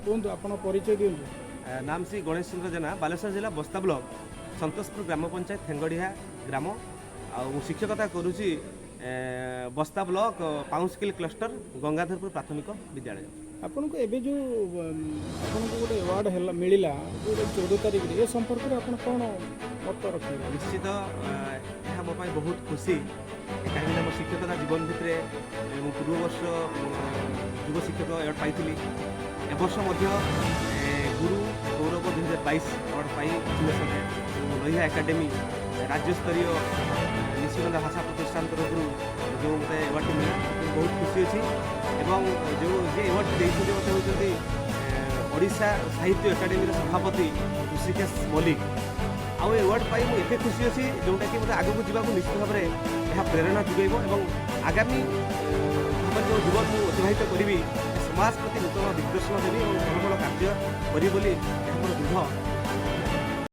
କୁହନ୍ତୁ ଆପଣ ପରିଚୟ ଦିଅନ୍ତୁ। नाम श्री गणेश चंद्र जेना बालेश्वर जिला बस्ता ब्लॉक संतोषपुर ग्राम पंचायत थेंगड़िया ग्राम आ शिक्षकता करुच्ची बस्ता ब्लॉक पाउंसकिल क्लस्टर गंगाधरपुर प्राथमिक विद्यालय। आपन को एबे जो आपन को गोटे अवार्ड है मिला 14 तारिख ए संपर्क में आप कौन मत रखिए? निश्चित यह मो बहुत खुशी कहीं मो शिक्षकता जीवन भितर पूर्व वर्ष युव शिक्षक अवार्ड पाई ए वर्ष गुरु गौरव 2022 अवार्ड पाई लोहिया एकाडेमी राज्यस्तरीय निशिगंधा भाषा प्रतिष्ठान तरफ जो मत अवार्ड मिला बहुत खुशी अच्छी एवं जो ये अवार्ड देखते मत होती ओडिशा साहित्य एकाडेमी सभापति ऋषिकेश मल्लिक आउ अवार्ड पाई मुझे खुशी अच्छी जोटा कि मतलब आगू जावाक निश्चित भाव में यह प्रेरणा जोगेब और आगामी भाव जो जीवन मुझे अतिबाहित करी समाज प्रति नूतन दिग्दर्शन देवी और भल भल कार्य करी मोर दृढ़